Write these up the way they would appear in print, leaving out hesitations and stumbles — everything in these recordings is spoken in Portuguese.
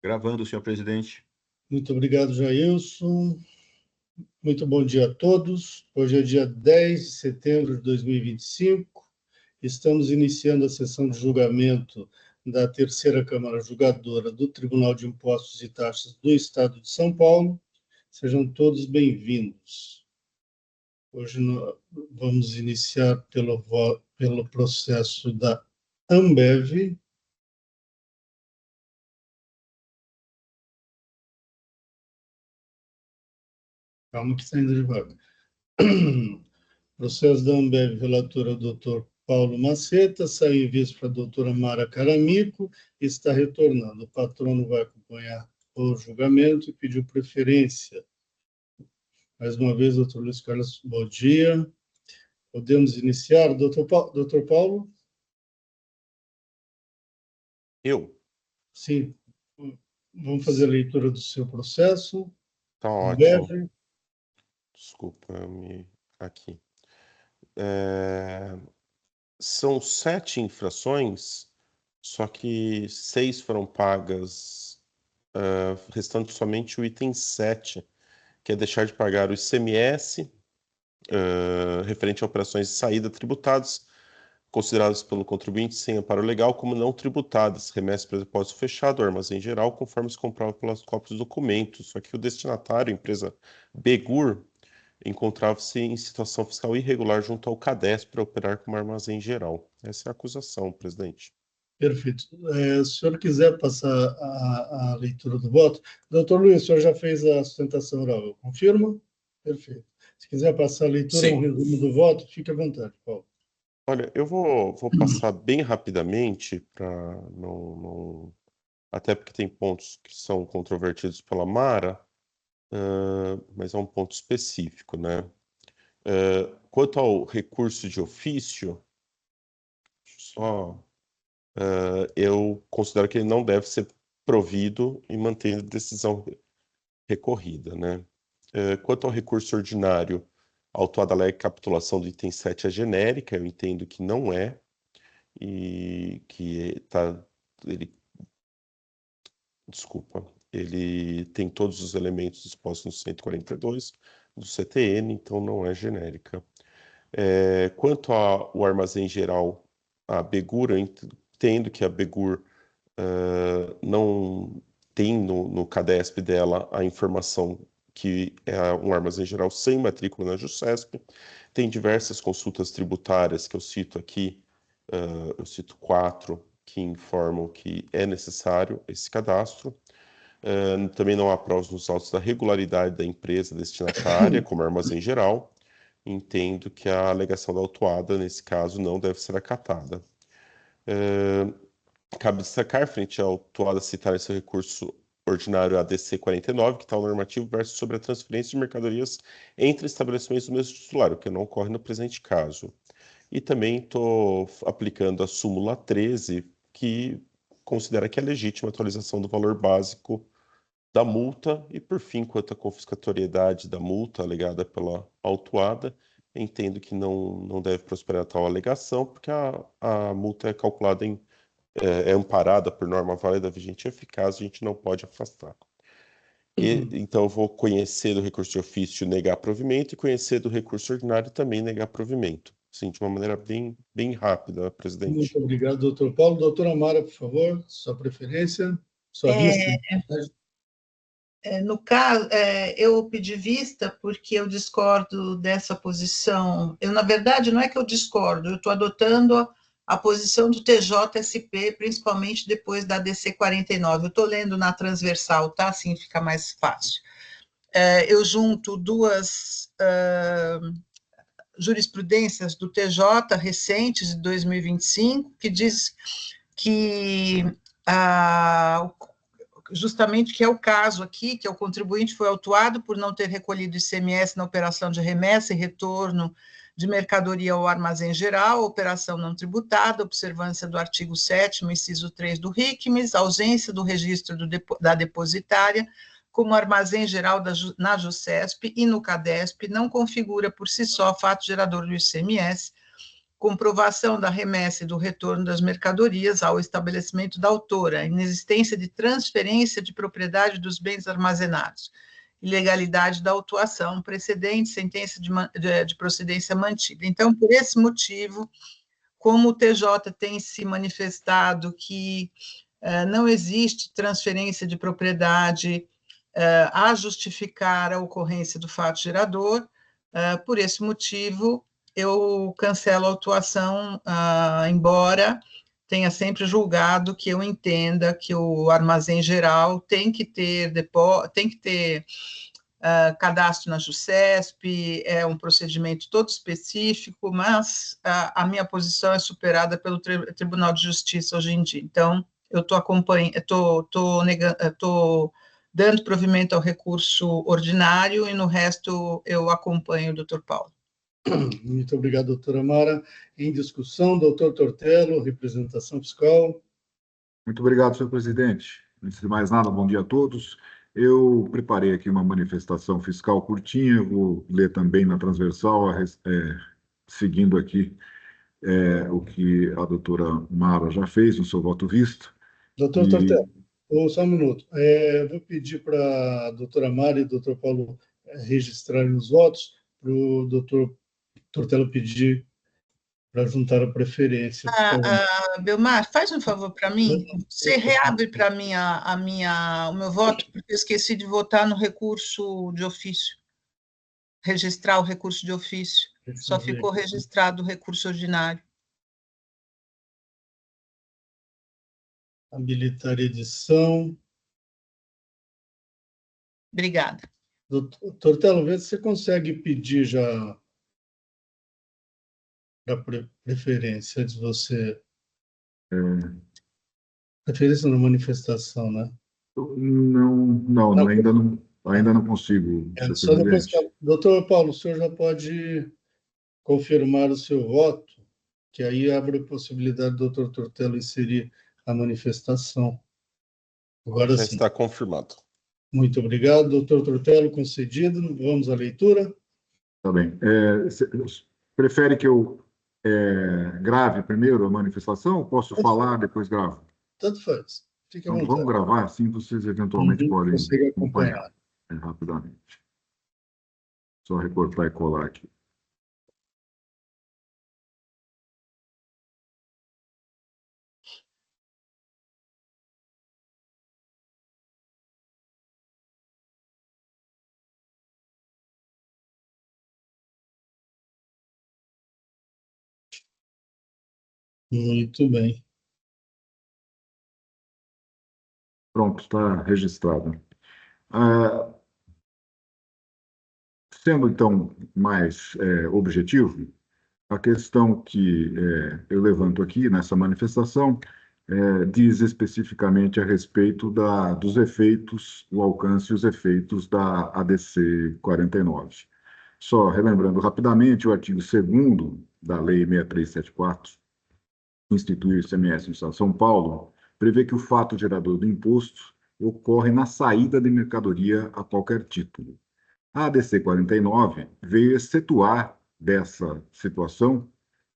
Gravando, senhor presidente. Muito obrigado, Jailson. Muito bom dia a todos. Hoje é dia 10 de setembro de 2025. Estamos iniciando a sessão de julgamento da Terceira Câmara Julgadora do Tribunal de Impostos e Taxas do Estado de São Paulo. Sejam todos bem-vindos. Hoje nós vamos iniciar pelo processo da Ambev. Calma que está indo devagar. Processo da Ambev, relatora doutor Paulo Maceta, saiu em vez para a doutora Mara Caramico e está retornando. O patrono vai acompanhar o julgamento e pediu preferência. Mais uma vez, doutor Luiz Carlos, bom dia. Podemos iniciar? Doutor Paulo? Eu? Sim. Vamos fazer a leitura do seu processo. Tá ótimo. Ambev. Desculpa-me aqui. São 7 infrações, só que 6 foram pagas, restando somente o item 7, que é deixar de pagar o ICMS, referente a operações de saída tributadas, consideradas pelo contribuinte sem amparo legal como não tributadas, remessas para depósito fechado, armazém geral, conforme se comprova pelas cópias dos documentos. Só que o destinatário, a empresa Begur, encontrava-se em situação fiscal irregular junto ao CADESP para operar como armazém geral. Essa é a acusação, presidente. Perfeito. Se o senhor quiser passar a leitura do voto, doutor Luiz, o senhor já fez a sustentação oral, confirma? Perfeito. Se quiser passar a leitura, um resumo do voto, fique à vontade, Paulo. Olha, eu vou passar bem rapidamente, para não, até porque tem pontos que são controvertidos pela Mara, mas é um ponto específico, né? Quanto ao recurso de ofício, eu considero que ele não deve ser provido e mantendo decisão recorrida, né? Quanto ao recurso ordinário, a autuada alega que a capitulação do item 7 é genérica, eu entendo que não é, e que ele tem todos os elementos dispostos no 142 do CTN, então não é genérica. Quanto ao armazém geral, a Begur, eu entendo que a Begur não tem no CADESP dela a informação que é um armazém geral sem matrícula na JUSESP. Tem diversas consultas tributárias que eu cito aqui, eu cito 4, que informam que é necessário esse cadastro. Também não há provas nos autos da regularidade da empresa destinatária, como armazém geral. Entendo que a alegação da autuada, nesse caso, não deve ser acatada. Cabe destacar, frente à autuada citar esse recurso ordinário ADC 49, que está o normativo verso sobre a transferência de mercadorias entre estabelecimentos do mesmo titular, o que não ocorre no presente caso. E também estou aplicando a súmula 13, que considera que é legítima a atualização do valor básico da multa, e por fim, quanto à confiscatoriedade da multa alegada pela autuada, entendo que não deve prosperar tal alegação, porque a multa é calculada é amparada por norma válida, vigente e eficaz, a gente não pode afastar. Então, eu vou conhecer do recurso de ofício negar provimento e conhecer do recurso ordinário também negar provimento. Sim, de uma maneira bem rápida, presidente. Muito obrigado, doutor Paulo. Doutora Mara, por favor, sua preferência, sua vista. No caso, eu pedi vista porque eu discordo dessa posição. Na verdade, não é que eu discordo, eu estou adotando a posição do TJSP, principalmente depois da DC 49. Eu estou lendo na transversal, tá? Assim fica mais fácil. Eu junto duas jurisprudências do TJ recentes, de 2025, que diz que justamente que é o caso aqui, que o contribuinte foi autuado por não ter recolhido ICMS na operação de remessa e retorno de mercadoria ao armazém geral, operação não tributada, observância do artigo 7º, inciso 3 do RICMES, ausência do registro da depositária como armazém geral na JUSESP e no CADESP, não configura por si só fato gerador do ICMS, comprovação da remessa e do retorno das mercadorias ao estabelecimento da autora, inexistência de transferência de propriedade dos bens armazenados, ilegalidade da autuação, precedente, sentença de procedência mantida. Então, por esse motivo, como o TJ tem se manifestado que não existe transferência de propriedade a justificar a ocorrência do fato gerador, por esse motivo, eu cancelo a autuação, embora tenha sempre julgado que eu entenda que o armazém geral tem que ter cadastro na JUSESP, é um procedimento todo específico, mas a minha posição é superada pelo Tribunal de Justiça hoje em dia. Então, eu estou dando provimento ao recurso ordinário e no resto eu acompanho o doutor Paulo. Muito obrigado, doutora Mara. Em discussão, doutor Tortello, representação fiscal. Muito obrigado, senhor presidente. Antes de mais nada, bom dia a todos. Eu preparei aqui uma manifestação fiscal curtinha, vou ler também na transversal, seguindo aqui o que a doutora Mara já fez no seu voto visto. Doutor Tortello, só um minuto. Vou pedir para a doutora Mara e o doutor Paulo registrarem os votos, para o doutor Tortello pedir para juntar a preferência. Belmar, faz um favor para mim. Você reabre para mim o meu voto, porque eu esqueci de votar no recurso de ofício. Registrar o recurso de ofício. Só ficou registrado o recurso ordinário. Habilitar a edição. Obrigada. Doutor Tortello, vê se você consegue pedir já a preferência antes de você. Preferência na manifestação, né? Não, ainda não consigo. Só depois que doutor Paulo, o senhor já pode confirmar o seu voto, que aí abre a possibilidade do doutor Tortello inserir a manifestação. Agora já sim. Está confirmado. Muito obrigado, doutor Tortello, concedido. Vamos à leitura. Tá bem. Prefere que eu grave primeiro a manifestação ou posso falar, depois gravo? Tanto faz. Fique à Então, vontade. vamos gravar, assim vocês eventualmente podem acompanhar rapidamente. Só recortar e colar aqui. Muito bem. Pronto, está registrado. Sendo, então, mais objetivo, a questão que eu levanto aqui nessa manifestação diz especificamente a respeito dos efeitos, o alcance e os efeitos da ADC 49. Só relembrando rapidamente, o artigo 2º da Lei 6374, que institui o ICMS no Estado de São Paulo, prevê que o fato gerador do imposto ocorre na saída de mercadoria a qualquer título. A ADC 49 veio excetuar dessa situação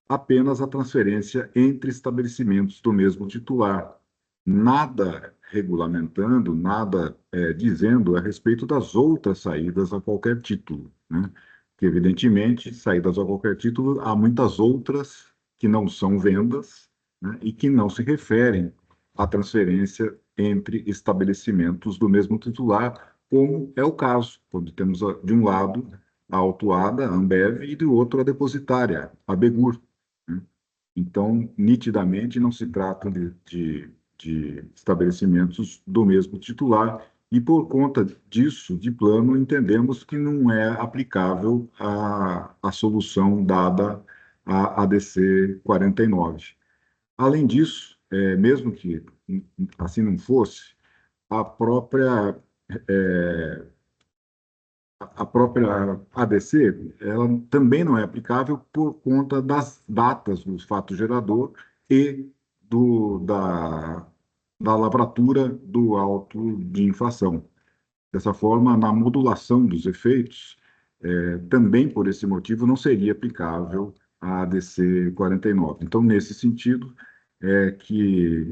apenas a transferência entre estabelecimentos do mesmo titular, nada regulamentando, nada dizendo a respeito das outras saídas a qualquer título, né? Porque, evidentemente, saídas a qualquer título, há muitas outras que não são vendas, né, e que não se referem à transferência entre estabelecimentos do mesmo titular, como é o caso, quando temos, de um lado, a autuada, a Ambev, e do outro, a depositária, a Begur. Né? Então, nitidamente, não se trata de estabelecimentos do mesmo titular, e, por conta disso, de plano, entendemos que não é aplicável a solução dada à ADC 49. Além disso, mesmo que assim não fosse, a própria ADC, ela também não é aplicável por conta das datas do fato gerador e da lavratura do auto de infração. Dessa forma, na modulação dos efeitos, também por esse motivo, não seria aplicável a ADC 49. Então, nesse sentido, é que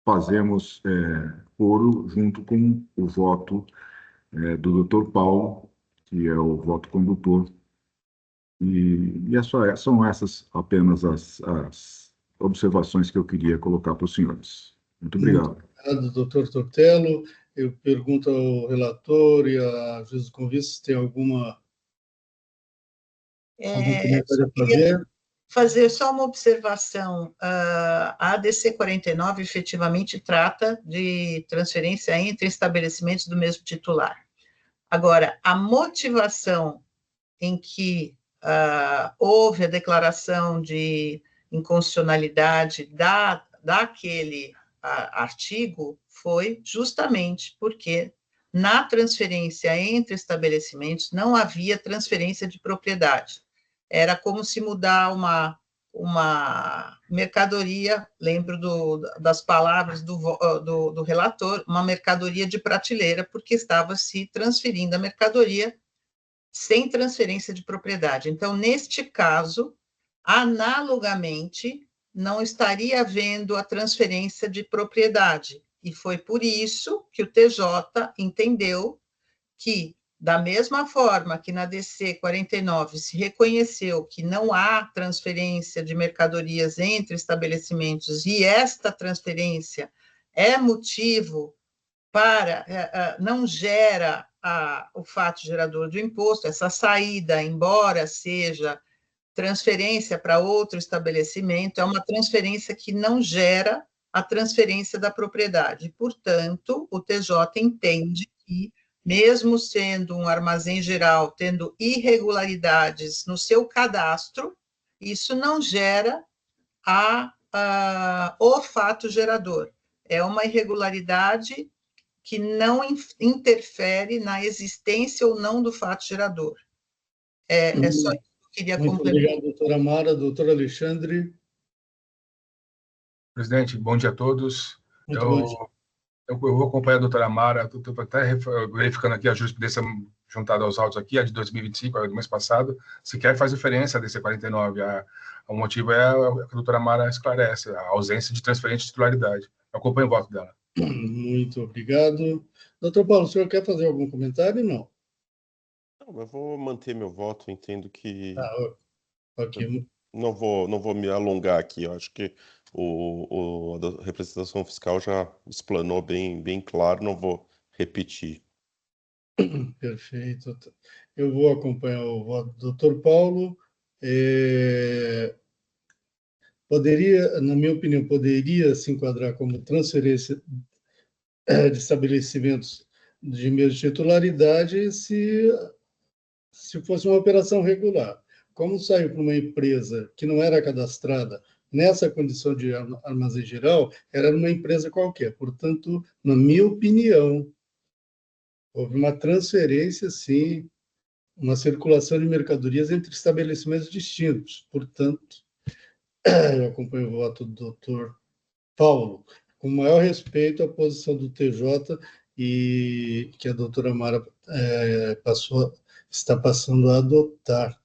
fazemos coro junto com o voto do Dr. Paulo, que é o voto condutor. São essas apenas as observações que eu queria colocar para os senhores. Muito obrigado. Muito obrigado, doutor Tortello. Eu pergunto ao relator e a juiz do convite se tem algum comentário a fazer. Fazer só uma observação. A ADC 49 efetivamente trata de transferência entre estabelecimentos do mesmo titular. Agora, a motivação em que houve a declaração de inconstitucionalidade daquele artigo foi justamente porque na transferência entre estabelecimentos não havia transferência de propriedade. Era como se mudar uma mercadoria, lembro das palavras do relator, uma mercadoria de prateleira, porque estava se transferindo a mercadoria sem transferência de propriedade. Então, neste caso, analogamente, não estaria havendo a transferência de propriedade. E foi por isso que o TJ entendeu que, da mesma forma que na DC 49 se reconheceu que não há transferência de mercadorias entre estabelecimentos e esta transferência é motivo para, não gera o fato gerador do imposto, essa saída, embora seja transferência para outro estabelecimento, é uma transferência que não gera a transferência da propriedade. Portanto, o TJ entende que, mesmo sendo um armazém geral, tendo irregularidades no seu cadastro, isso não gera o fato gerador. É uma irregularidade que não interfere na existência ou não do fato gerador. É só isso que eu queria complementar. Muito obrigado, doutora Mara. Doutor Alexandre. Presidente, bom dia a todos. Muito bom dia. Eu vou acompanhar a doutora Mara, estou até verificando aqui a jurisprudência juntada aos autos aqui, a de 2025, a do mês passado, sequer faz referência a DC 49. O motivo é a que a doutora Mara esclarece, a ausência de transferência de titularidade. Eu acompanho o voto dela. Muito obrigado. Doutor Paulo, o senhor quer fazer algum comentário? Não. Não, eu vou manter meu voto, entendo que Ok. não vou me alongar aqui. Eu acho que a representação fiscal já explanou bem claro, não vou repetir. Perfeito. Eu vou acompanhar o voto do doutor Paulo. Poderia, na minha opinião, poderia se enquadrar como transferência de estabelecimentos de mesma titularidade se fosse uma operação regular. Como saiu para uma empresa que não era cadastrada nessa condição de armazém geral, era uma empresa qualquer. Portanto, na minha opinião, houve uma transferência, sim, uma circulação de mercadorias entre estabelecimentos distintos. Portanto, eu acompanho o voto do doutor Paulo, com o maior respeito à posição do TJ e que a doutora Mara está passando a adotar.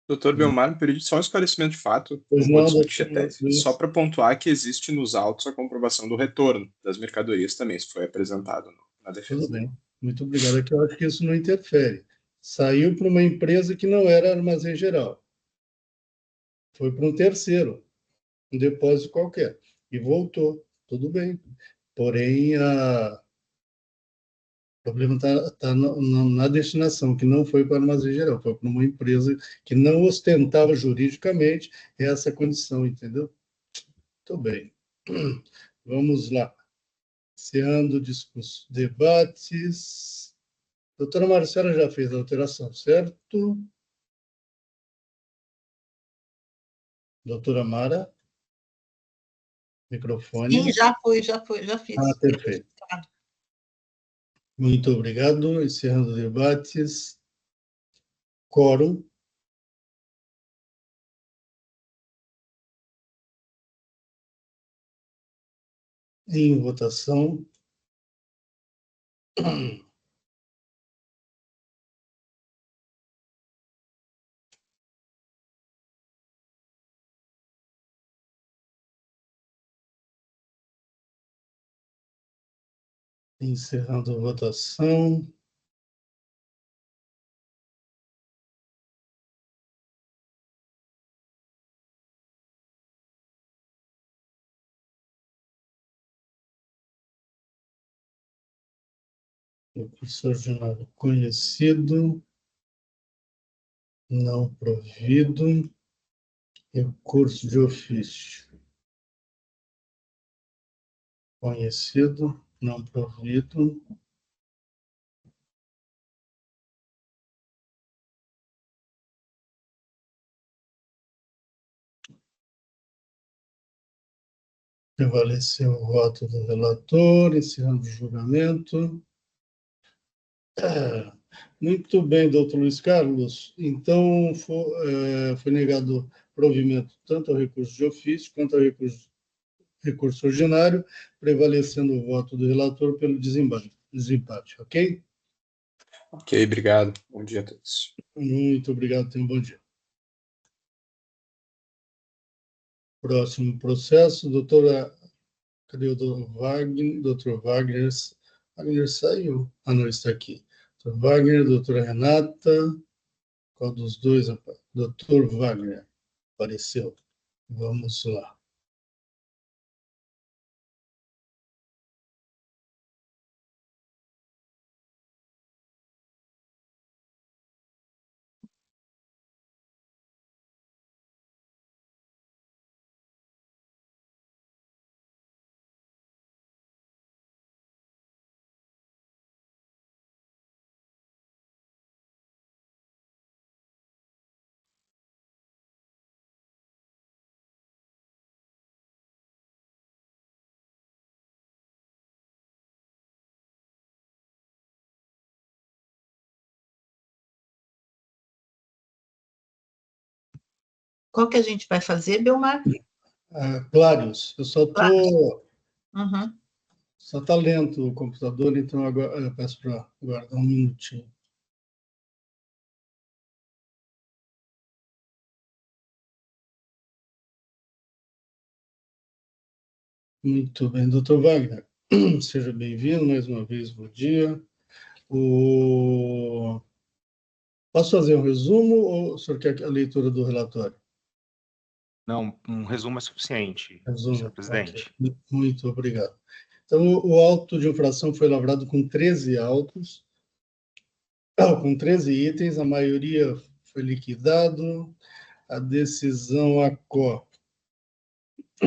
Doutor Belmar, me permite só um esclarecimento de fato, Pois não vou não, discutir a doutor, tese, só para pontuar que existe nos autos a comprovação do retorno das mercadorias também, isso foi apresentado na defesa. Tudo bem, muito obrigado. É que eu acho que isso não interfere. Saiu para uma empresa que não era armazém geral. Foi para um terceiro, um depósito qualquer, e voltou. Tudo bem. Porém, o problema está na destinação, que não foi para armazém geral, foi para uma empresa que não ostentava juridicamente essa condição, entendeu? Muito bem. Vamos lá. Iniciando o discurso. Debates. Doutora Marcela já fez a alteração, certo? Doutora Mara? Microfone. Sim, já fiz. Perfeito. Muito obrigado. Encerrando debates. Quórum. Em votação. Encerrando a votação. Recurso ordinário conhecido, não provido, recurso de ofício conhecido, não provido, prevaleceu o voto do relator, encerrando o julgamento. Muito bem, doutor Luiz Carlos. Então, foi negado provimento tanto ao recurso de ofício quanto ao recurso ordinário, prevalecendo o voto do relator pelo desempate, ok? Ok, obrigado. Bom dia a todos. Muito obrigado, tenha um bom dia. Próximo processo, cadê o doutor Wagner? Doutor Wagner saiu? Ah, não, está aqui. Doutor Wagner, doutora Renata, qual dos dois? Doutor Wagner, apareceu. Vamos lá. Qual que a gente vai fazer, Belmar? Clarios, eu só estou... Uhum. Só está lento o computador, então agora eu peço para aguardar um minutinho. Muito bem, doutor Wagner, seja bem-vindo mais uma vez, bom dia. Posso fazer um resumo ou o senhor quer a leitura do relatório? Não, um resumo é suficiente, Resumo, senhor presidente. Okay. Muito obrigado. Então, o auto de infração foi lavrado com 13 autos, com 13 itens, a maioria foi liquidado, a decisão ACO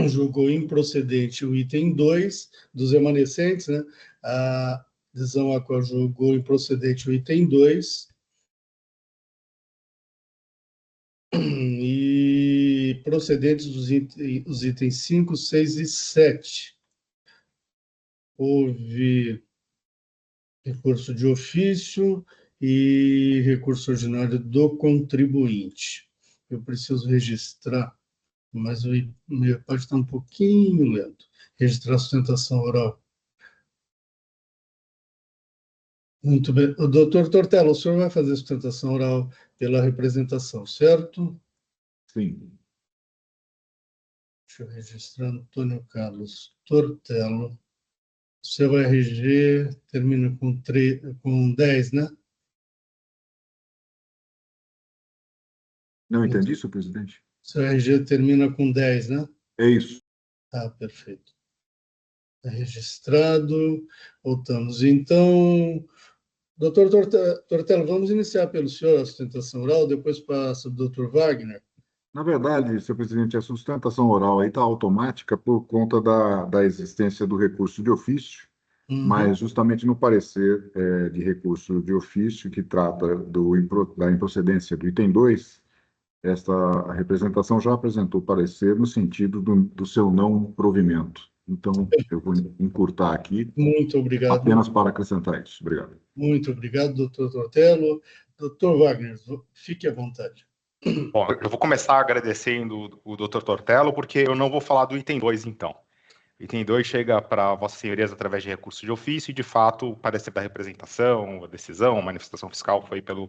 julgou improcedente o item 2 dos remanescentes, né? A decisão ACO julgou improcedente o item 2 e procedentes os itens 5, 6 e 7. Houve recurso de ofício e recurso ordinário do contribuinte. Eu preciso registrar, mas o meu pode estar um pouquinho lento. Registrar a sustentação oral. Muito bem. O doutor Tortello, o senhor vai fazer a sustentação oral pela representação, certo? Sim. Deixa eu registrar Antônio Carlos Tortello. Seu RG termina com 10, né? Não entendi, senhor presidente. Seu RG termina com 10, né? É isso. Ah, perfeito. Está registrado. Voltamos. Então, doutor Tortello, vamos iniciar pelo senhor a sustentação oral, depois passa o doutor Wagner. Na verdade, senhor presidente, a sustentação oral aí está automática por conta da existência do recurso de ofício, mas justamente no parecer de recurso de ofício, que trata da improcedência do item 2, a representação já apresentou parecer no sentido do seu não provimento. Então, eu vou encurtar aqui. Muito obrigado. Apenas para acrescentar isso. Obrigado. Muito obrigado, doutor Tortello. Doutor Wagner, fique à vontade. Bom, eu vou começar agradecendo o Dr. Tortello, porque eu não vou falar do item 2, então. O item 2 chega para Vossa Senhorias através de recurso de ofício e, de fato, o parecer da representação, a decisão, a manifestação fiscal foi pelo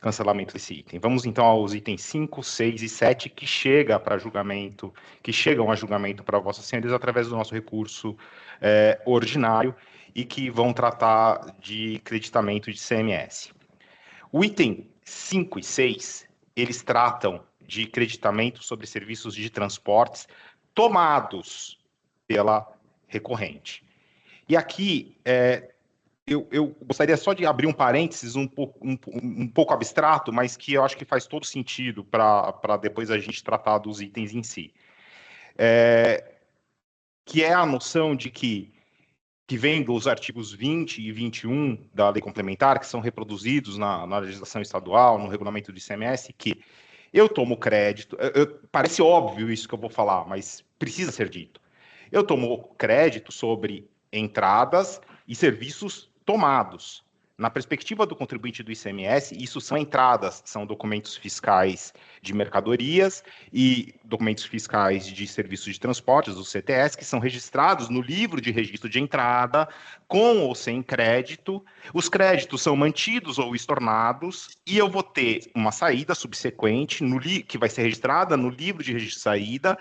cancelamento desse item. Vamos então aos itens 5, 6 e 7 que chegam a julgamento para Vossas Senhorias através do nosso recurso ordinário e que vão tratar de creditamento de CMS. O item 5 e 6, eles tratam de creditamento sobre serviços de transportes tomados pela recorrente. E aqui, eu gostaria só de abrir um parênteses um pouco abstrato, mas que eu acho que faz todo sentido para depois a gente tratar dos itens em si. Que é a noção de que vem dos artigos 20 e 21 da lei complementar, que são reproduzidos na legislação estadual, no regulamento do ICMS, que eu tomo crédito, parece óbvio isso que eu vou falar, mas precisa ser dito. Eu tomo crédito sobre entradas e serviços tomados. Na perspectiva do contribuinte do ICMS, isso são entradas, são documentos fiscais de mercadorias e documentos fiscais de serviços de transportes, os CTS, que são registrados no livro de registro de entrada, com ou sem crédito. Os créditos são mantidos ou estornados, e eu vou ter uma saída subsequente, que vai ser registrada no livro de registro de saída,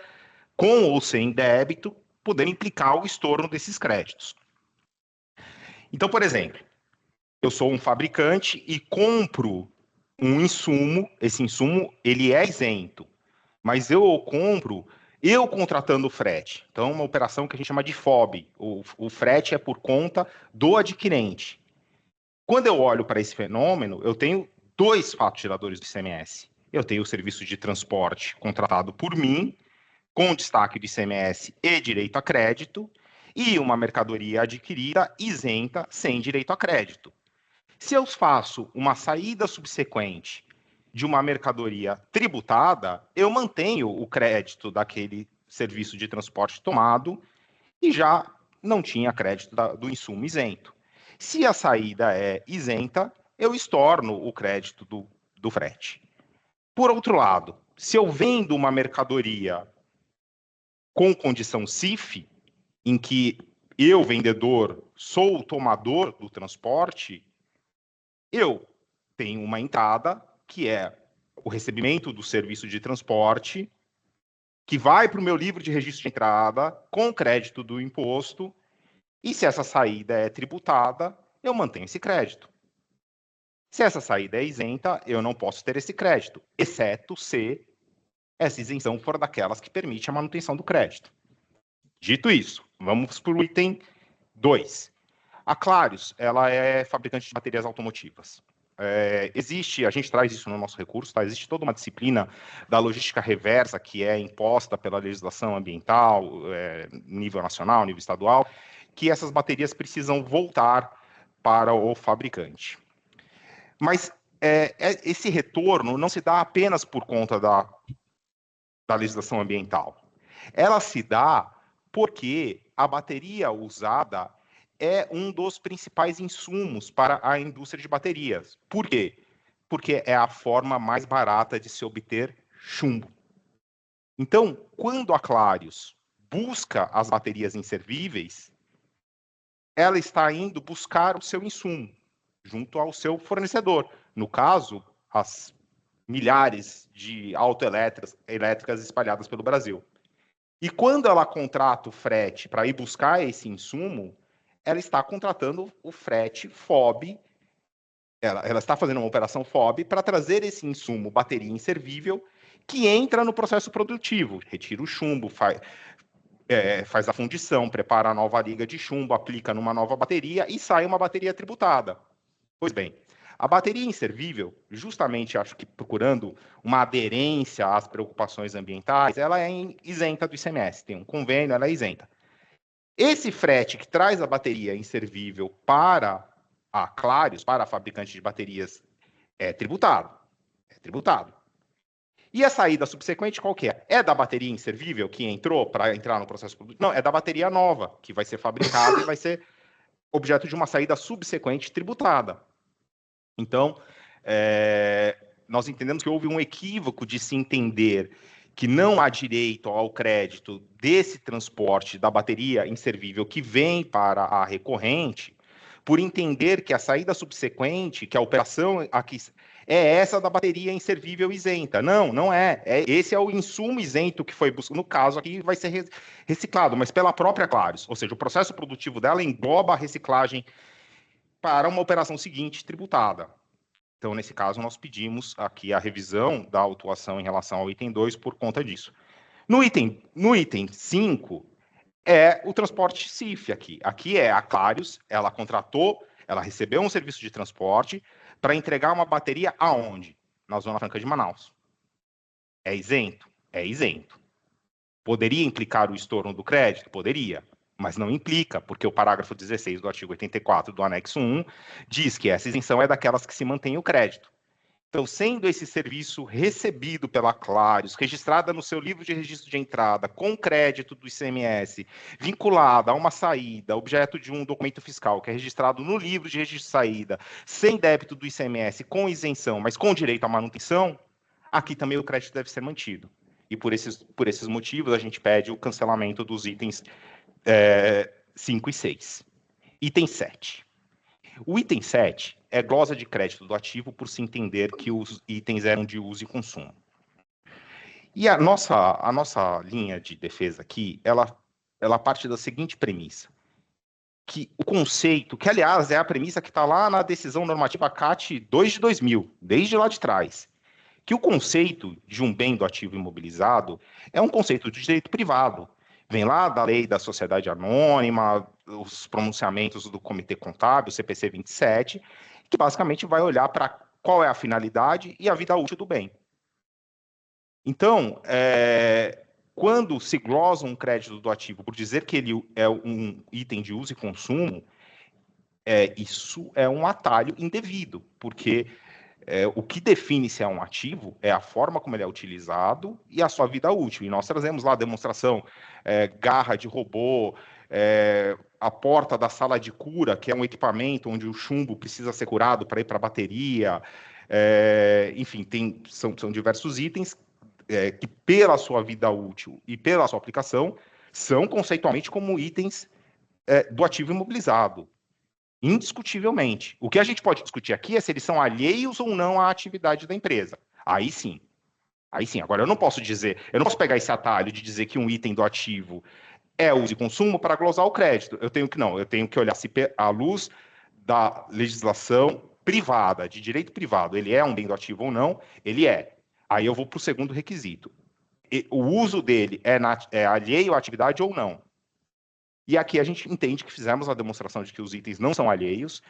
com ou sem débito, podendo implicar o estorno desses créditos. Então, por exemplo, eu sou um fabricante e compro um insumo, esse insumo ele é isento, mas eu compro, eu contratando o frete. Então, uma operação que a gente chama de FOB, o frete é por conta do adquirente. Quando eu olho para esse fenômeno, eu tenho dois fatos geradores do ICMS. Eu tenho o serviço de transporte contratado por mim, com destaque do ICMS e direito a crédito, e uma mercadoria adquirida isenta sem direito a crédito. Se eu faço uma saída subsequente de uma mercadoria tributada, eu mantenho o crédito daquele serviço de transporte tomado e já não tinha crédito do insumo isento. Se a saída é isenta, eu estorno o crédito do frete. Por outro lado, se eu vendo uma mercadoria com condição CIF, em que eu, vendedor, sou o tomador do transporte, eu tenho uma entrada, que é o recebimento do serviço de transporte, que vai para o meu livro de registro de entrada, com crédito do imposto, e se essa saída é tributada, eu mantenho esse crédito. Se essa saída é isenta, eu não posso ter esse crédito, exceto se essa isenção for daquelas que permite a manutenção do crédito. Dito isso, vamos para o item 2. A Clarios, ela é fabricante de baterias automotivas. A gente traz isso no nosso recurso, tá? Existe toda uma disciplina da logística reversa que é imposta pela legislação ambiental, nível nacional, nível estadual, que essas baterias precisam voltar para o fabricante. Mas esse retorno não se dá apenas por conta da legislação ambiental. Ela se dá porque a bateria usada é um dos principais insumos para a indústria de baterias. Por quê? Porque é a forma mais barata de se obter chumbo. Então, quando a Clarios busca as baterias inservíveis, ela está indo buscar o seu insumo junto ao seu fornecedor. No caso, as milhares de autoelétricas espalhadas pelo Brasil. E quando ela contrata o frete para ir buscar esse insumo, ela está contratando o frete FOB, ela está fazendo uma operação FOB para trazer esse insumo, bateria inservível, que entra no processo produtivo, retira o chumbo, faz a fundição, prepara a nova liga de chumbo, aplica numa nova bateria e sai uma bateria tributada. Pois bem, a bateria inservível, justamente acho que procurando uma aderência às preocupações ambientais, ela é isenta do ICMS, tem um convênio, ela é isenta. Esse frete que traz a bateria inservível para a Clarios, para a fabricante de baterias, é tributado. E a saída subsequente qual que é? É da bateria inservível que entrou para entrar no processo produtivo? Não, é da bateria nova, que vai ser fabricada e vai ser objeto de uma saída subsequente tributada. Então, nós entendemos que houve um equívoco de se entender que não há direito ao crédito desse transporte da bateria inservível que vem para a recorrente, por entender que a saída subsequente, que a operação aqui é essa da bateria inservível isenta. Não, não é. Esse é o insumo isento que foi buscado. No caso aqui, vai ser reciclado, mas pela própria Clarios. Ou seja, o processo produtivo dela engloba a reciclagem para uma operação seguinte tributada. Então, nesse caso, nós pedimos aqui a revisão da autuação em relação ao item 2 por conta disso. No item 5, é o transporte CIF aqui. Aqui é a Clarios, ela contratou, ela recebeu um serviço de transporte para entregar uma bateria aonde? Na Zona Franca de Manaus. É isento? É isento. Poderia implicar o estorno do crédito? Poderia, mas não implica, porque o parágrafo 16 do artigo 84 do anexo 1 diz que essa isenção é daquelas que se mantém o crédito. Então, sendo esse serviço recebido pela Clarios, registrada no seu livro de registro de entrada, com crédito do ICMS, vinculada a uma saída, objeto de um documento fiscal, que é registrado no livro de registro de saída, sem débito do ICMS, com isenção, mas com direito à manutenção, aqui também o crédito deve ser mantido. E por esses motivos, a gente pede o cancelamento dos itens 5 e 6. Item 7. O item 7 é glosa de crédito do ativo por se entender que os itens eram de uso e consumo. E a nossa linha de defesa aqui, ela parte da seguinte premissa, que o conceito, que aliás é a premissa que está lá na decisão normativa CAT 2 de 2000, desde lá de trás, que o conceito de um bem do ativo imobilizado é um conceito de direito privado. Vem lá da lei da sociedade anônima, os pronunciamentos do Comitê Contábil, CPC 27, que basicamente vai olhar para qual é a finalidade e a vida útil do bem. Então, quando se glosa um crédito do ativo por dizer que ele é um item de uso e consumo, isso é um atalho indevido, porque o que define se é um ativo é a forma como ele é utilizado e a sua vida útil. E nós trazemos lá a demonstração, garra de robô, a porta da sala de cura, que é um equipamento onde o chumbo precisa ser curado para ir para a bateria. Enfim, são diversos itens que, pela sua vida útil e pela sua aplicação, são conceitualmente como itens do ativo imobilizado. Indiscutivelmente. O que a gente pode discutir aqui é se eles são alheios ou não à atividade da empresa. Aí sim. Agora, eu não posso pegar esse atalho de dizer que um item do ativo é uso e consumo para glosar o crédito. Eu tenho que olhar se à luz da legislação privada, de direito privado, ele é um bem do ativo ou não, ele é. Aí eu vou para o segundo requisito. O uso dele é alheio à atividade ou não? E aqui a gente entende que fizemos a demonstração de que os itens não são alheios.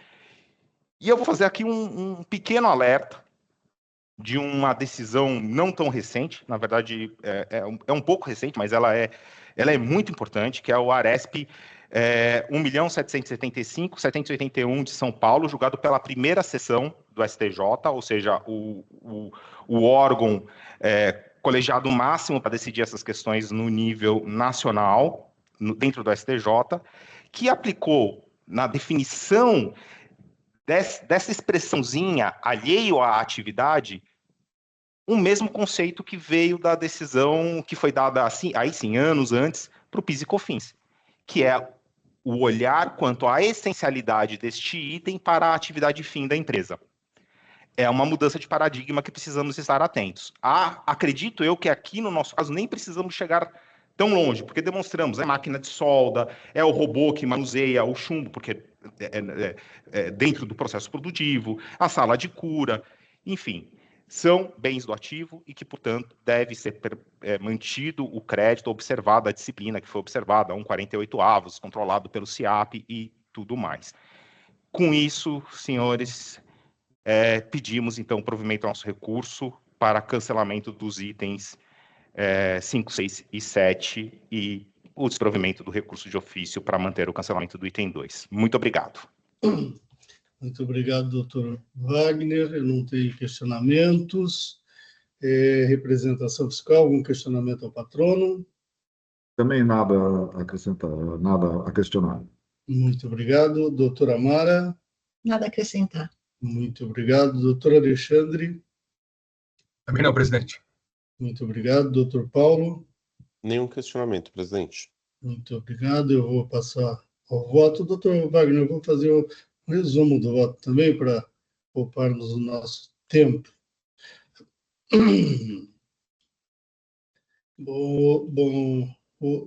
E eu vou fazer aqui um pequeno alerta de uma decisão não tão recente, na verdade é um pouco recente, mas ela é muito importante, que é o ARESP 1.775.781 de São Paulo, julgado pela primeira sessão do STJ, ou seja, o órgão colegiado máximo para decidir essas questões no nível nacional, dentro do STJ, que aplicou na definição dessa expressãozinha alheio à atividade o mesmo conceito que veio da decisão que foi dada assim, aí sim, anos antes, para o PIS e COFINS, que é o olhar quanto à essencialidade deste item para a atividade fim da empresa. É uma mudança de paradigma que precisamos estar atentos. Acredito eu que aqui, no nosso caso, nem precisamos chegar tão longe, porque demonstramos a máquina de solda, é o robô que manuseia o chumbo, porque dentro do processo produtivo, a sala de cura, enfim, são bens do ativo e que, portanto, deve ser mantido o crédito, observada a disciplina que foi observada, 1,48avos, controlado pelo CIAP e tudo mais. Com isso, senhores, pedimos, então, provimento ao nosso recurso para cancelamento dos itens 5, 6 e 7 e o desprovimento do recurso de ofício para manter o cancelamento do item 2. Muito obrigado. Muito obrigado, doutor Wagner. Eu não tenho questionamentos. Representação fiscal, algum questionamento ao patrono? Também nada a acrescentar, nada a questionar. Muito obrigado. Doutora Amara? Nada a acrescentar. Muito obrigado. Doutor Alexandre? Também não, presidente. Muito obrigado. Doutor Paulo? Nenhum questionamento, presidente. Muito obrigado. Eu vou passar ao voto. Doutor Wagner, eu vou fazer um resumo do voto também para pouparmos o nosso tempo.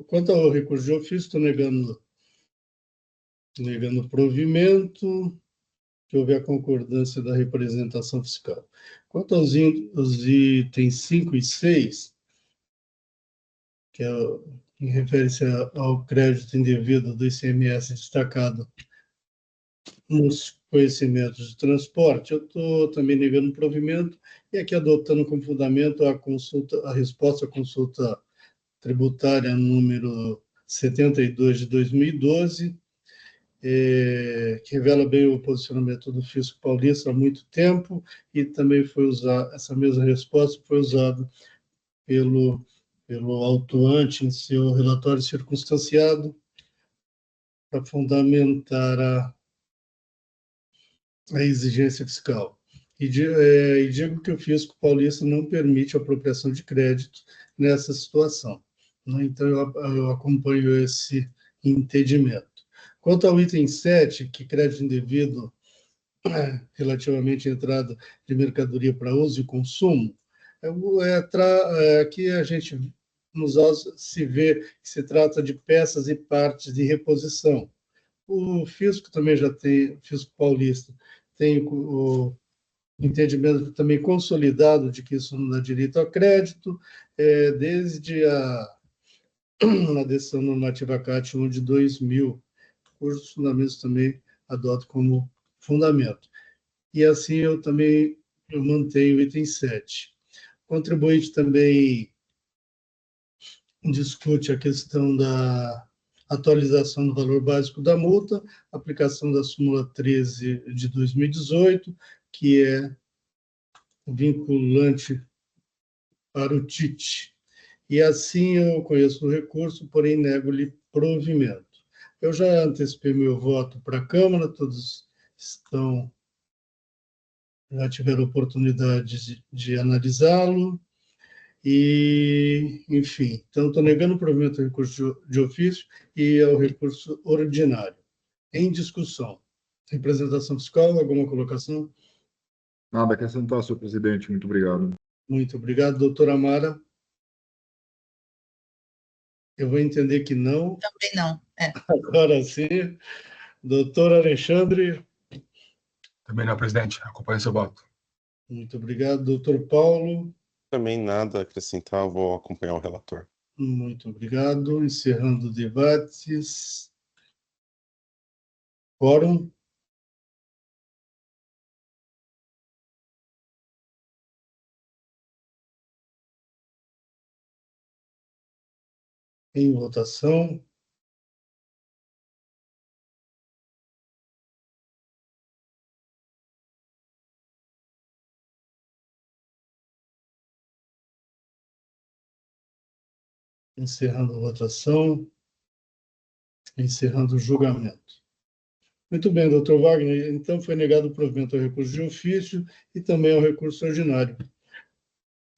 Quanto ao recurso de ofício, estou negando provimento, que houve a concordância da representação fiscal. Quanto aos itens 5 e 6, que refere-se ao crédito indevido do ICMS destacado nos conhecimentos de transporte, eu estou também negando provimento e aqui adotando como fundamento a resposta à consulta tributária número 72 de 2012, que revela bem o posicionamento do fisco paulista há muito tempo, e também essa mesma resposta foi usada pelo autuante em seu relatório circunstanciado para fundamentar a exigência fiscal. E digo que o fisco paulista não permite a apropriação de crédito nessa situação. Então, eu acompanho esse entendimento. Quanto ao item 7, que crédito indevido relativamente à entrada de mercadoria para uso e consumo, aqui a gente nos autos se vê que se trata de peças e partes de reposição. O fisco também já tem, o fisco paulista tem o entendimento também consolidado de que isso não dá direito a crédito, desde a decisão normativa CAT 1 de 2000, cujos fundamentos também adoto como fundamento. E assim eu mantenho o item 7. O contribuinte também discute a questão da atualização do valor básico da multa, aplicação da súmula 13 de 2018, que é vinculante para o TIT. E assim eu conheço o recurso, porém nego-lhe provimento. Eu já antecipei meu voto para a Câmara, todos já tiveram oportunidade de analisá-lo, e, enfim, então estou negando o provimento ao recurso de ofício e ao recurso ordinário. Em discussão. Representação fiscal, alguma colocação? Nada a acrescentar, senhor presidente. Muito obrigado. Muito obrigado, doutora Mara. Eu vou entender que não. Também não. Agora sim. Doutor Alexandre. Também não, presidente. Acompanhe seu voto. Muito obrigado. Doutor Paulo. Também nada a acrescentar, vou acompanhar o relator. Muito obrigado. Encerrando debates. Quórum. Em votação. Encerrando a votação. Encerrando o julgamento. Muito bem, doutor Wagner. Então, foi negado o provimento ao recurso de ofício e também ao recurso ordinário.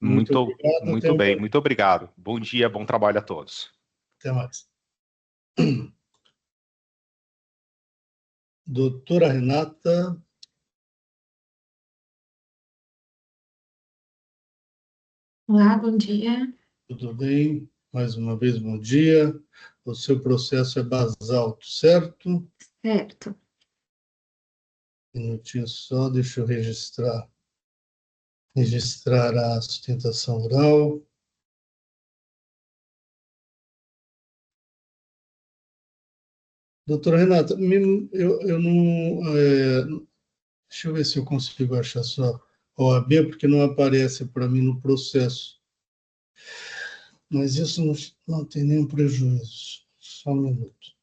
Muito obrigado. bem, muito obrigado. Bom dia, bom trabalho a todos. Até mais. Doutora Renata. Olá, bom dia. Tudo bem? Mais uma vez, bom dia. O seu processo é basalto, certo? Certo. Um minutinho só, deixa eu registrar a sustentação oral. Doutora Renata, eu não... deixa eu ver se eu consigo achar só OAB, porque não aparece para mim no processo. Mas isso não tem nenhum prejuízo. Só um minuto.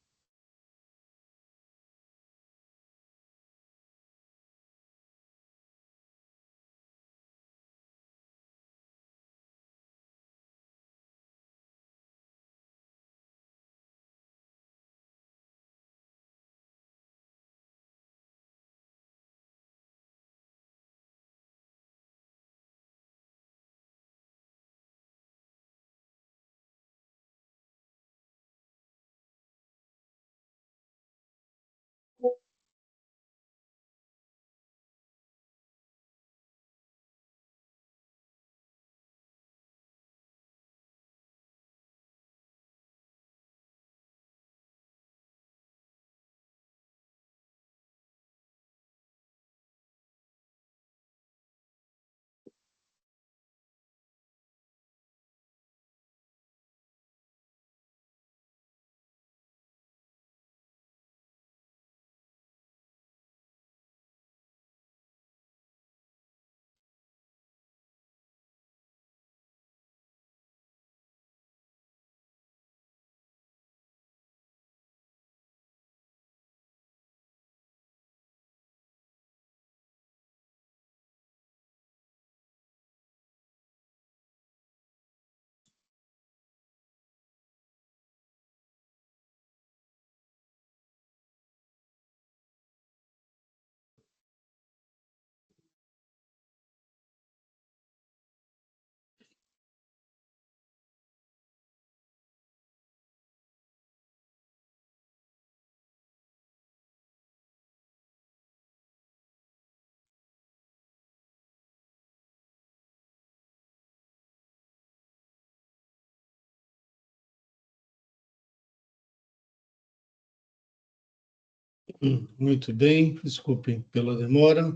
Muito bem, desculpem pela demora.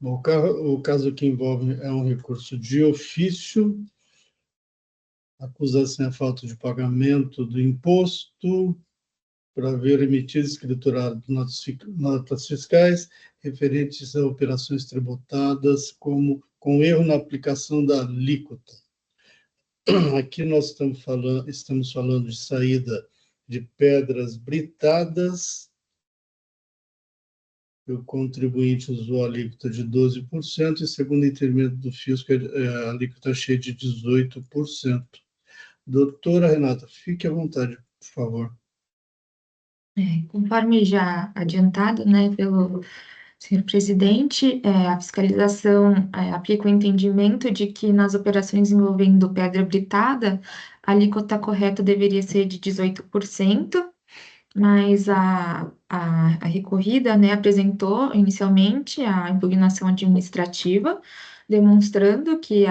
Bom, o caso que envolve é um recurso de ofício, acusação é falta de pagamento do imposto, por haver emitido e escriturado notas fiscais referentes a operações tributadas com erro na aplicação da alíquota. Aqui nós estamos falando de saída de pedras britadas. O contribuinte usou a alíquota de 12% e, segundo o entendimento do fisco, a alíquota cheia de 18%. Doutora Renata, fique à vontade, por favor. Conforme já adiantado, né, pelo senhor presidente, a fiscalização aplica o entendimento de que nas operações envolvendo pedra britada, a alíquota correta deveria ser de 18%, mas a recorrida, né, apresentou inicialmente a impugnação administrativa, demonstrando que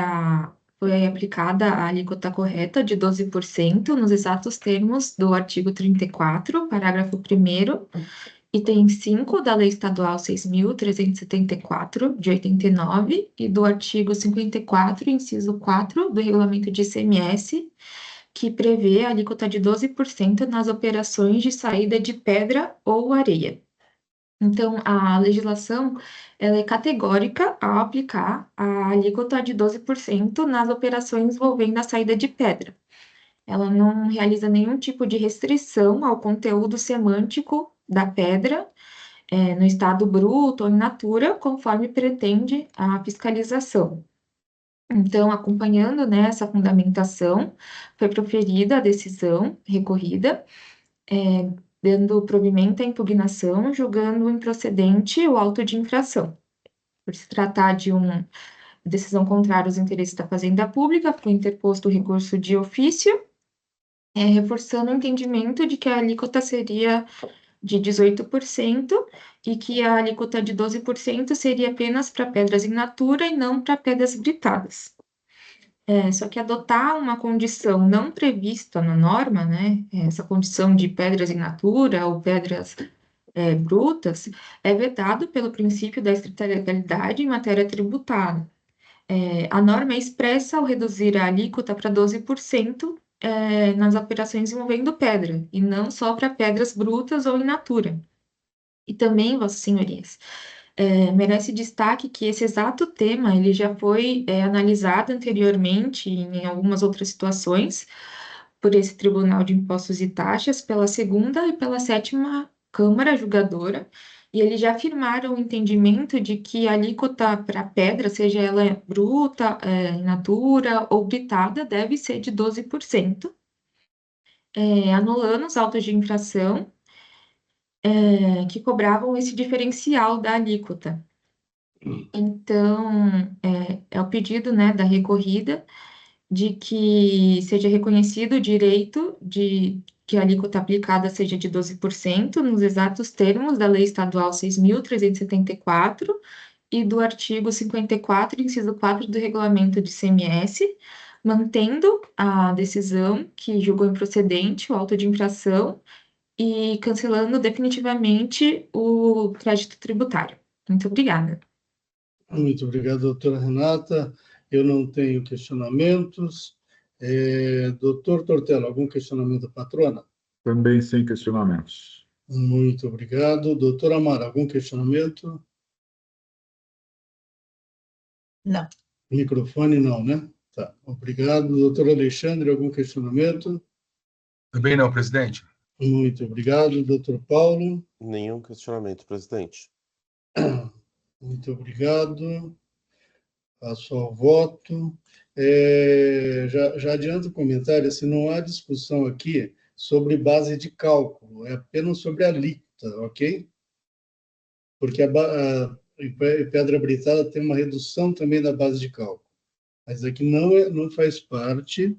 foi aplicada a alíquota correta de 12% nos exatos termos do artigo 34, parágrafo 1º, item 5 da Lei Estadual 6.374, de 89, e do artigo 54, inciso 4, do Regulamento de ICMS, que prevê a alíquota de 12% nas operações de saída de pedra ou areia. Então, a legislação ela é categórica ao aplicar a alíquota de 12% nas operações envolvendo a saída de pedra. Ela não realiza nenhum tipo de restrição ao conteúdo semântico da pedra, no estado bruto ou in natura, conforme pretende a fiscalização. Então, acompanhando, né, essa fundamentação, foi proferida a decisão recorrida, dando provimento à impugnação, julgando improcedente o auto de infração. Por se tratar de uma decisão contrária aos interesses da Fazenda Pública, foi interposto o recurso de ofício, reforçando o entendimento de que a alíquota seria de 18% e que a alíquota de 12% seria apenas para pedras in natura e não para pedras britadas. Só que adotar uma condição não prevista na norma, né, essa condição de pedras in natura ou pedras brutas, é vedado pelo princípio da estrita legalidade em matéria tributária. A norma é expressa ao reduzir a alíquota para 12% nas operações envolvendo pedra, e não só para pedras brutas ou in natura. E também, vossas senhorias, merece destaque que esse exato tema ele já foi analisado anteriormente em algumas outras situações por esse Tribunal de Impostos e Taxas, pela 2ª e pela 7ª Câmara Julgadora, e eles já afirmaram o entendimento de que a alíquota para pedra, seja ela bruta, in natura ou britada, deve ser de 12%, anulando os autos de infração que cobravam esse diferencial da alíquota. Então, é o pedido, né, da recorrida de que seja reconhecido o direito de que a alíquota aplicada seja de 12% nos exatos termos da Lei Estadual 6.374 e do artigo 54, inciso 4 do Regulamento de ICMS, mantendo a decisão que julgou improcedente o auto de infração e cancelando definitivamente o crédito tributário. Muito obrigada. Muito obrigado, doutora Renata. Eu não tenho questionamentos. Doutor Tortello, algum questionamento da patrona? Também sem questionamentos. Muito obrigado. Doutora Amara, algum questionamento? Não. Microfone não, né? Tá, obrigado. Doutor Alexandre, algum questionamento? Também não, presidente. Muito obrigado. Doutor Paulo? Nenhum questionamento, presidente. Muito obrigado. Passo ao voto. Já adianto o comentário, se não há discussão aqui sobre base de cálculo, é apenas sobre a alíquota, ok? Porque a pedra britada tem uma redução também da base de cálculo, mas aqui não faz parte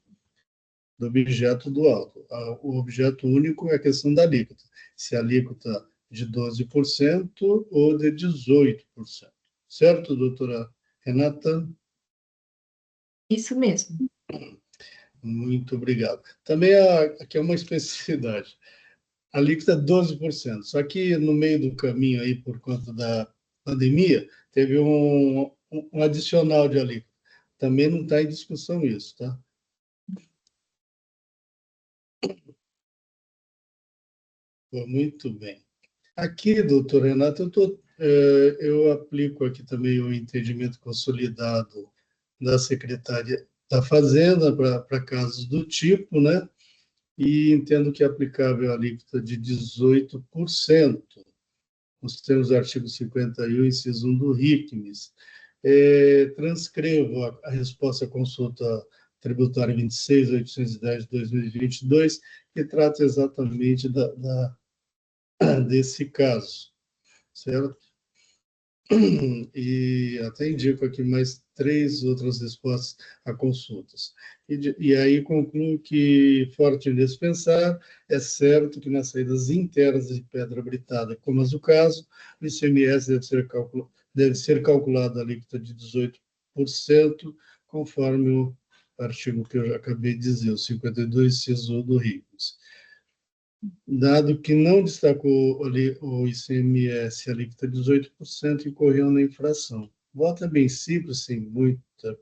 do objeto do auto. O objeto único é a questão da alíquota, se a alíquota de 12% ou de 18%. Certo, doutora Renata? Isso mesmo. Muito obrigado. Também aqui é uma especificidade. a alíquota é 12%. Só que no meio do caminho aí, por conta da pandemia, teve um adicional de alíquota. Também não está em discussão isso, tá? Muito bem. Aqui, doutor Renato, eu aplico aqui também o entendimento consolidado da Secretaria da Fazenda para casos do tipo, né? E entendo que é aplicável a alíquota de 18%, nos termos do artigo 51, inciso 1 do RICMES. Transcrevo a resposta à consulta tributária 26.810 de 2022, que trata exatamente desse caso, certo? E até indico aqui mais 3 outras respostas a consultas. E aí concluo que, forte em dispensar, é certo que nas saídas internas de pedra britada, como é o caso, o ICMS deve ser calculado a alíquota de 18%, conforme o artigo que eu já acabei de dizer, o 52, inciso do RICOS. Dado que não destacou ali o ICMS, a alíquota de 18%, incorreu na infração. O voto é bem simples, sem muita,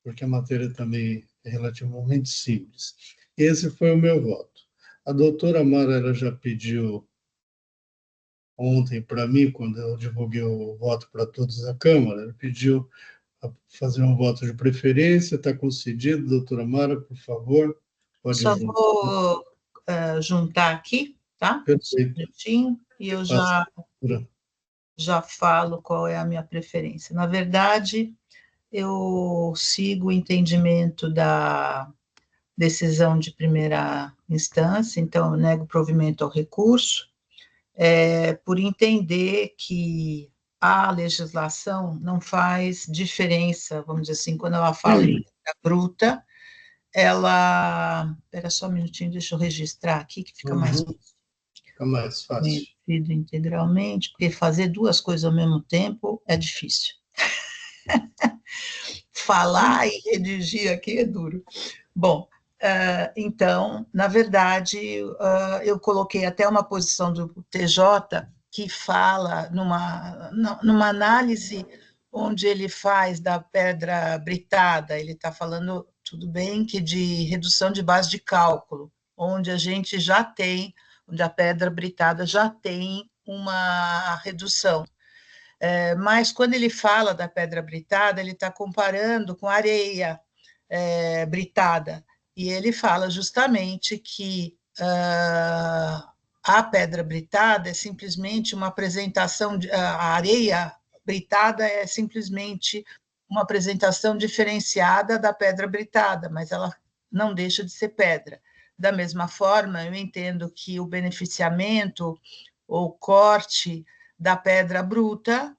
porque a matéria também é relativamente simples. Esse foi o meu voto. A doutora Mara ela já pediu ontem para mim, quando eu divulguei o voto para todos da Câmara, ela pediu para fazer um voto de preferência, está concedido. Doutora Mara, por favor, pode Só juntar. vou juntar aqui, tá? Perfeito. Um minutinho, e eu já falo qual é a minha preferência. Na verdade, eu sigo o entendimento da decisão de primeira instância, então eu nego provimento ao recurso, por entender que a legislação não faz diferença, vamos dizer assim, quando ela fala em bruta, ela... Espera só um minutinho, deixa eu registrar aqui, que fica mais fácil. conhecido integralmente, porque fazer 2 coisas ao mesmo tempo é difícil. Falar e redigir aqui é duro. Bom, então, na verdade, eu coloquei até uma posição do TJ que fala numa análise onde ele faz da pedra britada, ele está falando, tudo bem, que de redução de base de cálculo, onde a gente já tem, onde a pedra britada já tem uma redução. Mas quando ele fala da pedra britada, ele está comparando com areia britada, e ele fala justamente que a pedra britada é simplesmente uma apresentação, a areia britada é simplesmente uma apresentação diferenciada da pedra britada, mas ela não deixa de ser pedra. Da mesma forma, eu entendo que o beneficiamento ou corte da pedra bruta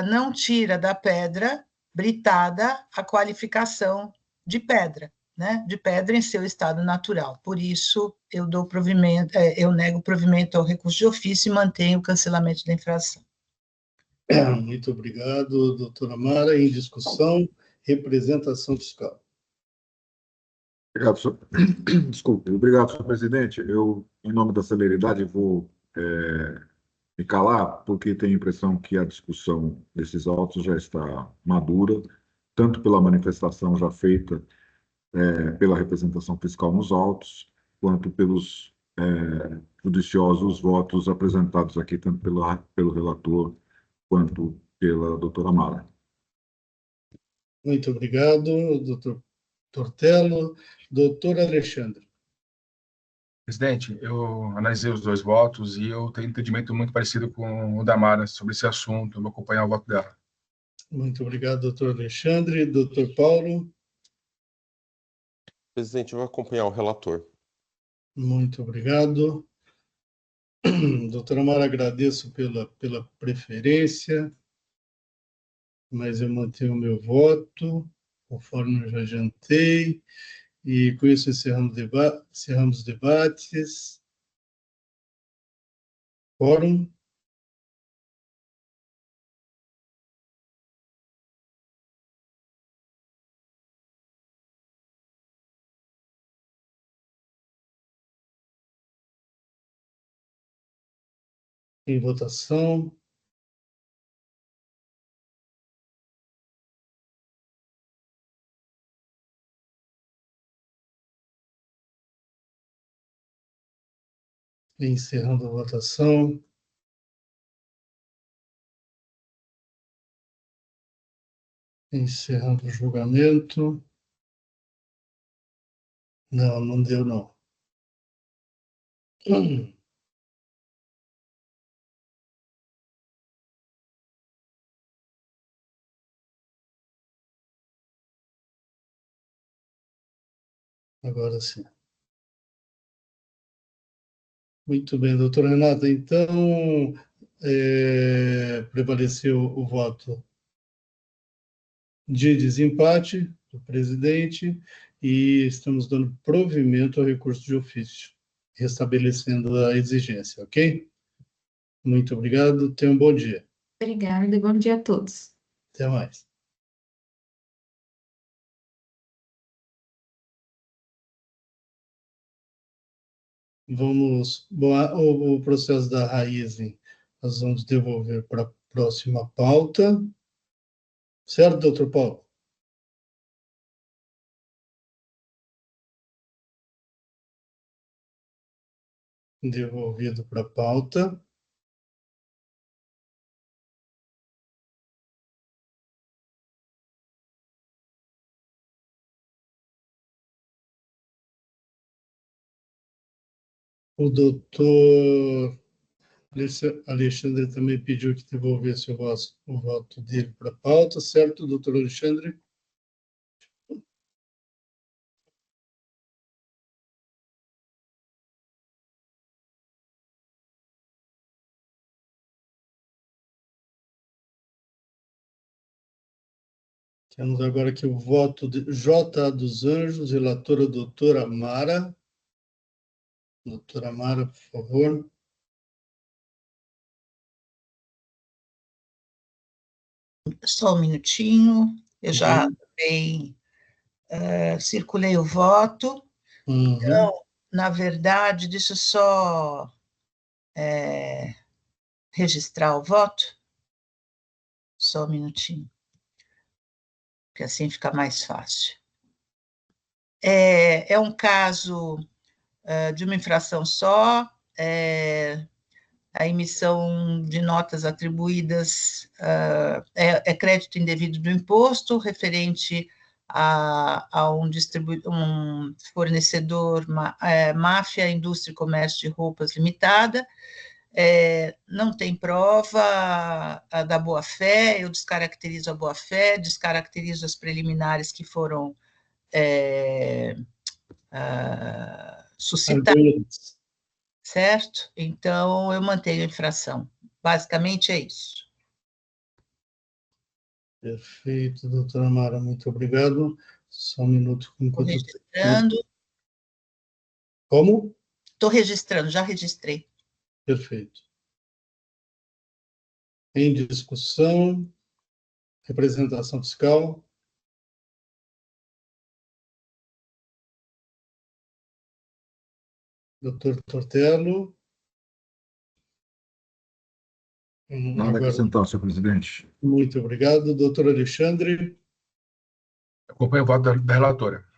não tira da pedra britada a qualificação de pedra, né? De pedra em seu estado natural. Por isso, eu nego provimento ao recurso de ofício e mantenho o cancelamento da infração. Muito obrigado, doutora Mara. Em discussão, representação fiscal. Obrigado, senhor. Desculpe. Obrigado, senhor presidente. Eu, em nome da celeridade, vou me calar, porque tenho a impressão que a discussão desses autos já está madura, tanto pela manifestação já feita pela representação fiscal nos autos, quanto pelos judiciosos votos apresentados aqui, tanto pelo relator quanto pela doutora Mara. Muito obrigado, doutor Tortello. Doutor Alexandre. Presidente, eu analisei os 2 votos e eu tenho um entendimento muito parecido com o da Mara sobre esse assunto. Eu vou acompanhar o voto dela. Muito obrigado, doutor Alexandre. Doutor Paulo. Presidente, eu vou acompanhar o relator. Muito obrigado. Doutora Mara, agradeço pela preferência, mas eu mantenho o meu voto, conforme eu já adiantei, e com isso encerramos os debates. Quórum. Em votação. Encerrando a votação. Encerrando o julgamento. Não, não deu, não. Agora sim. Muito bem, doutora Renata. Então, prevaleceu o voto de desempate do presidente e estamos dando provimento ao recurso de ofício, restabelecendo a exigência, ok? Muito obrigado, tenha um bom dia. Obrigada e bom dia a todos. Até mais. O processo da Raizen, nós vamos devolver para a próxima pauta. Certo, doutor Paulo? Devolvido para a pauta. O doutor Alexandre também pediu que devolvesse o voto dele para a pauta, certo, doutor Alexandre? Temos agora aqui o voto de J. dos Anjos, relatora doutora Mara. Doutora Mara, por favor. Só um minutinho, eu já também circulei o voto. Então, na verdade, deixa eu só registrar o voto. Só um minutinho, que assim fica mais fácil. É um caso de uma infração só, a emissão de notas atribuídas é crédito indevido do imposto, referente a um fornecedor, Máfia Indústria e Comércio de Roupas Limitada. Não tem prova da boa-fé, eu descaracterizo a boa-fé, descaracterizo as preliminares que foram suscitadas, certo? Então, eu mantenho a infração. Basicamente é isso. Perfeito, doutora Mara, muito obrigado. Só um minuto. Estou registrando. Como? Estou registrando, já registrei. Perfeito. Em discussão, representação fiscal. Doutor Tortello. Nada a acrescentar, senhor presidente. Muito obrigado. Doutor Alexandre. Acompanho o voto da relatora.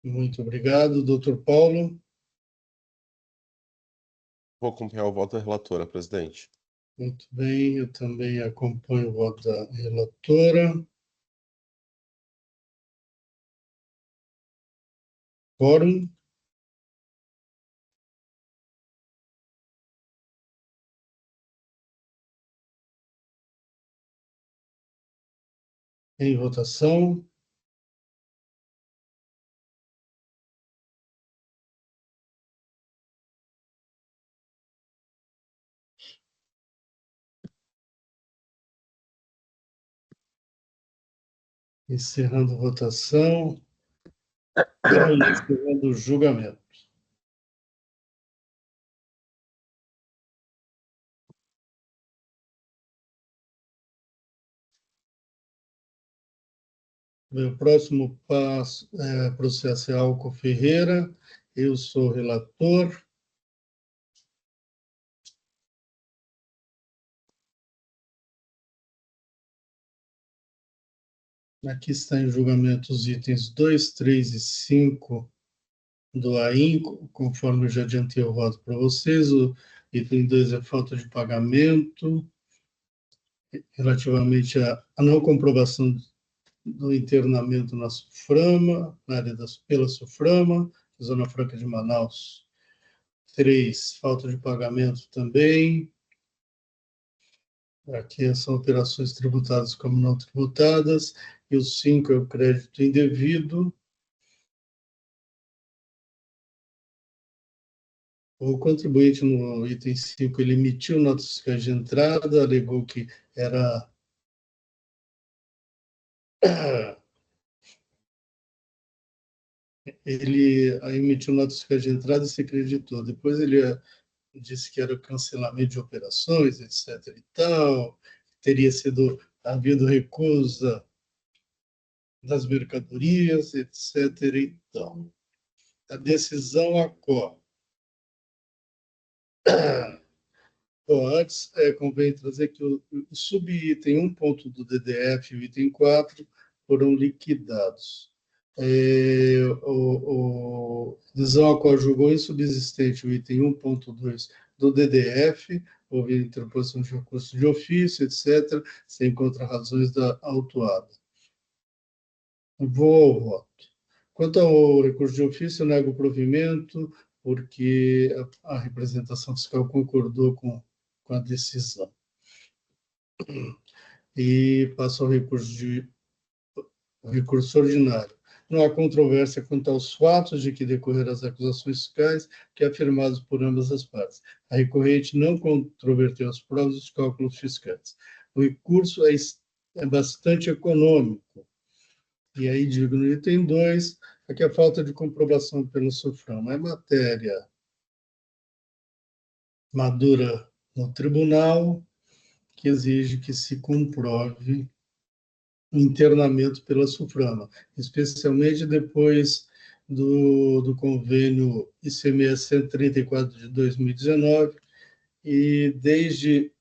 Muito obrigado. Doutor Paulo. Vou acompanhar o voto da relatora, presidente. Muito bem, eu também acompanho o voto da relatora. Quórum. Em votação. Encerrando a votação. Encerrando o julgamento. O próximo processo é Alco Ferreira. Eu sou relator. Aqui está em julgamento os itens 2, 3 e 5 do AIN, conforme eu já adiantei o voto para vocês. O item 2 é falta de pagamento, relativamente à não comprovação do internamento na SUFRAMA, na área pela SUFRAMA, Zona Franca de Manaus. 3, falta de pagamento também. Aqui são operações tributadas como não tributadas. E o 5 é o crédito indevido. O contribuinte, no item 5, ele emitiu notas fiscais de entrada, alegou que era ele emitiu notas fiscais de entrada e se acreditou. Depois ele disse que era o cancelamento de operações, etc. e tal, teria havido recusa das mercadorias, etc. e tal. A decisão acorre. Antes, convém trazer que o subitem 1 ponto do DDF e o item 4 foram liquidados. A decisão a qual julgou insubsistente o item 1.2 do DDF, houve interposição de recurso de ofício, etc., sem contra-razões da autuada. Vou ao voto. Quanto ao recurso de ofício, eu nego o provimento, porque a representação fiscal concordou com a decisão. E passo ao recurso ordinário. Não há controvérsia quanto aos fatos de que decorreram as acusações fiscais que afirmadas por ambas as partes. A recorrente não controverteu as provas dos cálculos fiscais. O recurso é bastante econômico. E aí digo no item 2, aqui a falta de comprovação pelo SUFRAMA é matéria madura no tribunal, que exige que se comprove o internamento pela SUFRAMA, especialmente depois do convênio ICMS 134 de 2019, e desde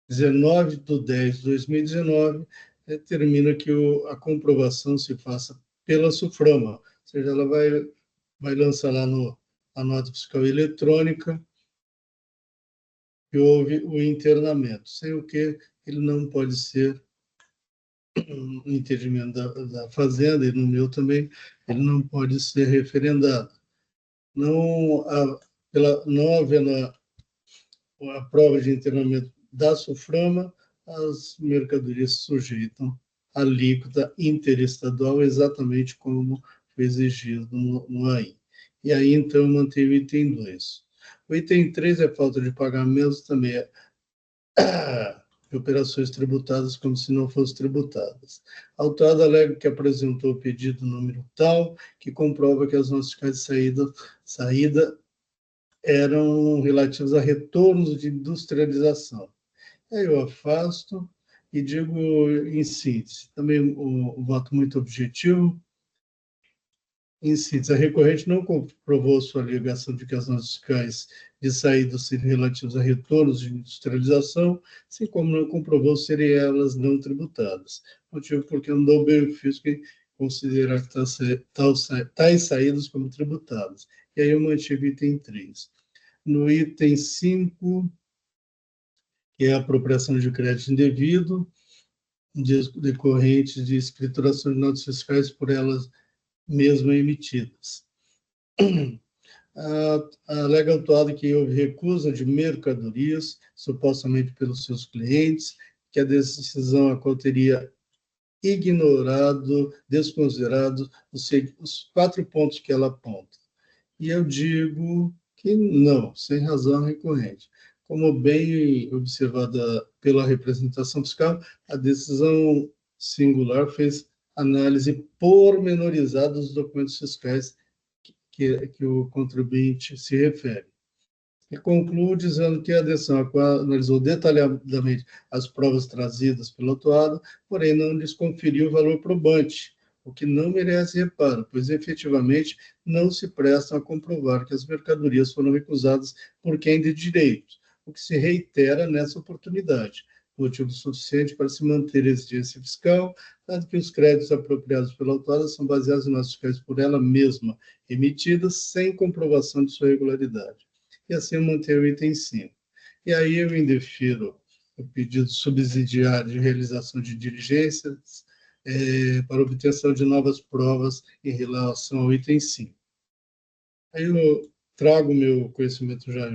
19/10/2019, determina que a comprovação se faça pela SUFRAMA, ou seja, ela vai lançar lá a nota fiscal eletrônica que houve o internamento, sem o que ele não pode ser, no entendimento da Fazenda e no meu também, ele não pode ser referendado. Não havendo a prova de internamento da SUFRAMA, as mercadorias se sujeitam à alíquota interestadual, exatamente como foi exigido no AIN. E aí, então, mantém o item 2. O item 3 é falta de pagamentos, também operações tributadas como se não fossem tributadas. A autuada alega que apresentou o pedido número tal, que comprova que as notas fiscais de saída eram relativos a retornos de industrialização. Aí eu afasto e digo em síntese, também o voto muito objetivo. Em síntese, a recorrente não comprovou sua alegação de que as notas fiscais de saída seriam relativas a retornos de industrialização, assim como não comprovou serem elas não tributadas, motivo porque não dá o benefício que considerar tais saídas como tributadas. E aí eu mantive o item 3. No item 5, que é a apropriação de crédito indevido, decorrente de escrituração de notas fiscais por elas mesmas emitidas. Alega autuado que houve recusa de mercadorias, supostamente pelos seus clientes, que a decisão a qual teria ignorado, desconsiderado os 4 pontos que ela aponta. E eu digo que não, sem razão recorrente. Como bem observada pela representação fiscal, a decisão singular fez análise pormenorizada dos documentos fiscais que o contribuinte se refere. E conclui dizendo que a decisão analisou detalhadamente as provas trazidas pelo autuado, porém não lhes conferiu valor probante, o que não merece reparo, pois efetivamente não se prestam a comprovar que as mercadorias foram recusadas por quem de direito, o que se reitera nessa oportunidade. motivo suficiente para se manter a exigência fiscal, dado que os créditos apropriados pela autora são baseados em notas fiscais por ela mesma, emitidas sem comprovação de sua regularidade. E assim eu manter o item 5. E aí eu indefiro o pedido subsidiário de realização de diligências para obtenção de novas provas em relação ao item 5. Aí eu trago meu conhecimento já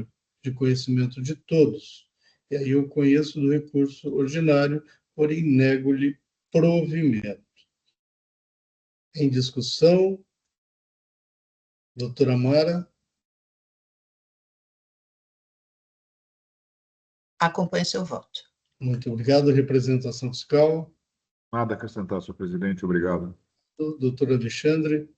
de conhecimento de todos, e aí eu conheço do recurso ordinário, porém nego-lhe provimento. Em discussão, doutora Mara. Acompanhe seu voto. Muito obrigado. Representação fiscal. Nada a acrescentar, senhor presidente. Obrigado. Doutor Alexandre.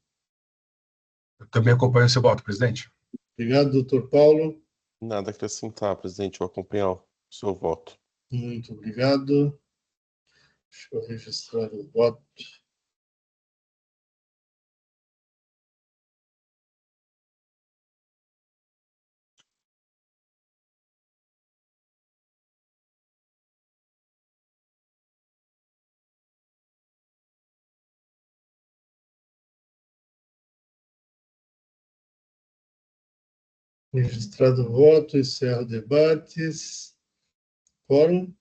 Eu também acompanho seu voto, presidente. Obrigado, doutor Paulo. Nada a acrescentar, presidente. Eu acompanho o seu voto. Muito obrigado. Deixa eu registrar o voto. Registrado o voto, encerro debates. Quórum.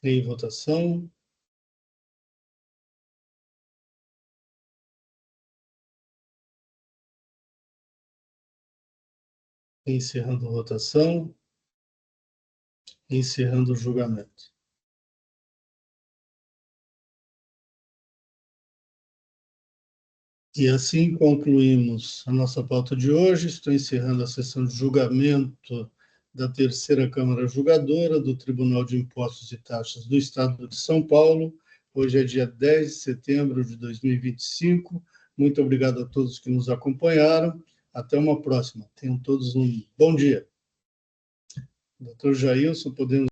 Em votação. Encerrando a votação. Encerrando o julgamento. E assim concluímos a nossa pauta de hoje. Estou encerrando a sessão de julgamento da terceira Câmara Julgadora do Tribunal de Impostos e Taxas do Estado de São Paulo. Hoje é dia 10 de setembro de 2025. Muito obrigado a todos que nos acompanharam. Até uma próxima. Tenham todos um bom dia. Doutor Jailson, podemos